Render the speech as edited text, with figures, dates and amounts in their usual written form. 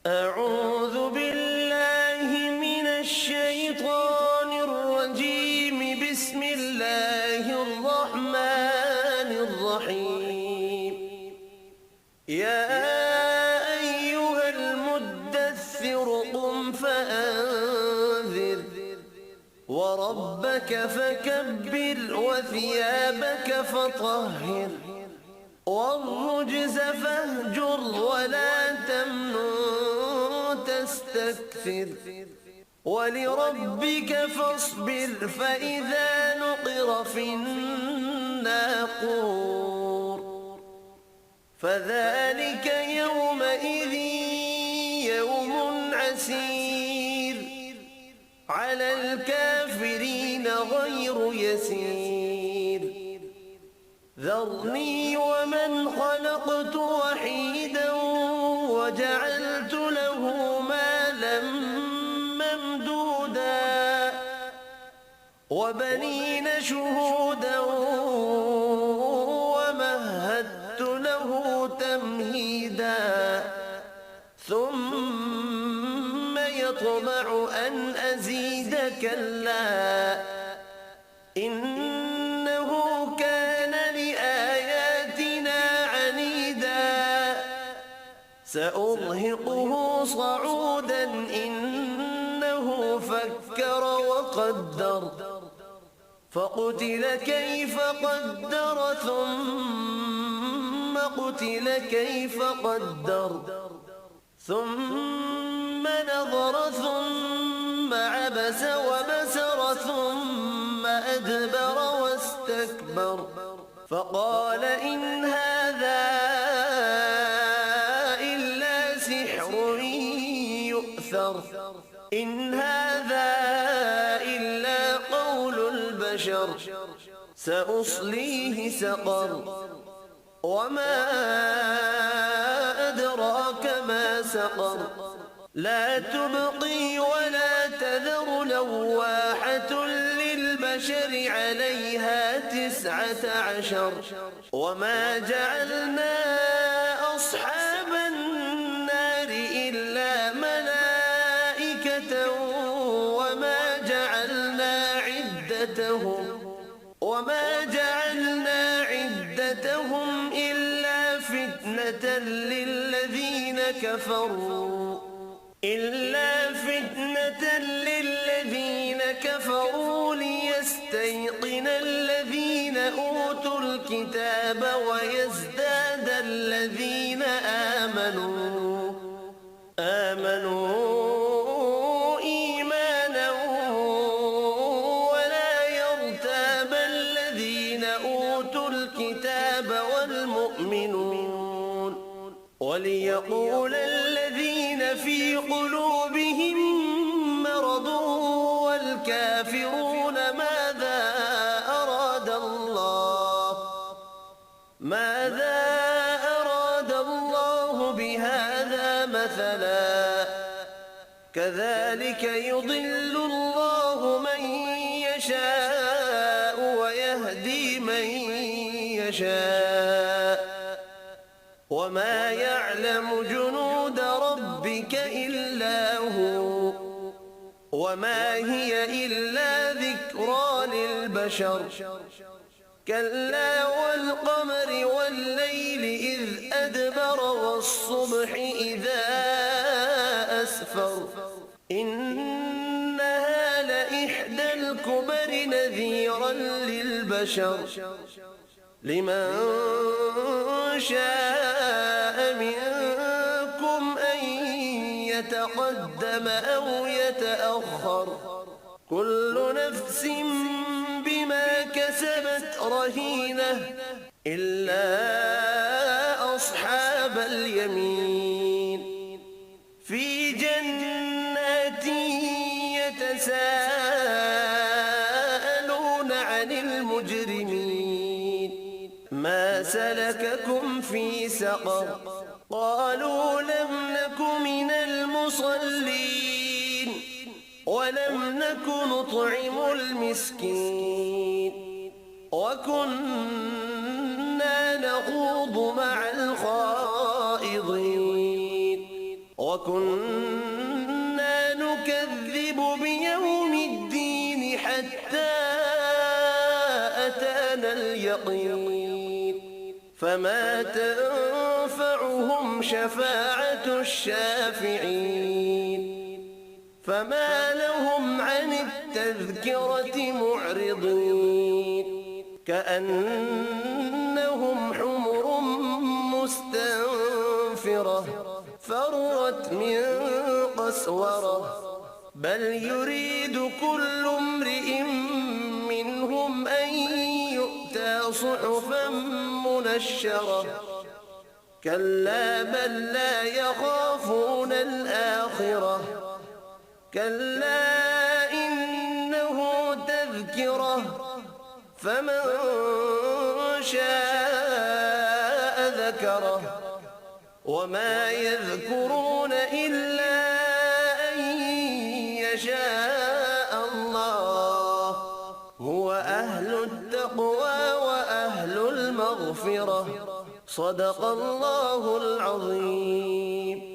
أعوذ بالله من الشيطان الرجيم. بسم الله الرحمن الرحيم. يا أيها المدثر قم فأنذر وربك فكبر وثيابك فطهر والرجز فاهجر ولا تمنن تستكثر ولربك فاصبر فإذا نقر في الناقور فذلك يومئذ يوم عسير على الكافرين غير يسير. ذرني ومن خلقت وحيدا وجعلت له مالا ممدودا وبنين شهودا ومهدت له تمهيدا ثم يطمع أن أزيد كلا إنه كان لآياتنا عنيدا سأرهقه صعودا إنه فكر وقدر فقتل كيف قدر ثم قتل كيف قدر ثم نظر ثم عبس وبسر ثم أدبر واستكبر فقال إن هذا إلا سحر يؤثر إن هذا إلا قول البشر سأصليه سقر وما أدراك ما سقر لا تبقي ولا تذر لواحة للبشر عليها 19 وما جعلنا أصحاب النار إلا ملائكة وما جعلنا عدتهم إلا فتنة للذين كفروا ليستيقن الذين أوتوا الكتاب ويزداد الذين آمنوا إيمانا ولا يرتاب الذين أوتوا الكتاب والمؤمنون وليقول الذين في قلوبهم مرض والكافرون ماذا أراد الله بهذا مثلا كذلك يضل الله من يشاء ويهدي من يشاء وما يعلم جنود ربك إلا هو وما هي إلا ذكرى للبشر كلا والقمر والليل إذ أدبر والصبح إذا أسفر إنها لإحدى الكبر نذيرا للبشر لمن شاء منكم أن يتقدم أو يتأخر كل نفس بما كسبت رهينة إلا أصحاب اليمين في جنات يتساءلون عن المجرمين ما سلككم في سقر قالوا لم نك من المصلين ولم نك نطعم المسكين وكنا نخوض مع الخائضين وكنا نكذب بيوم الدين حتى أتانا اليقين فما تنفعهم شفاعة الشافعين فما لهم عن التذكرة معرضين كأنهم حمر مستنفرة فرت من قسورة بل يريد كل امرئ منهم أن يؤتى صحفا منشرة كلا بل لا يخافون الآخرة كلا إنه تذكرة فمن شاء ذكره وما يذكرون إلا أن يشاء الله هو أهل التقوى وأهل المغفرة صدق الله العظيم.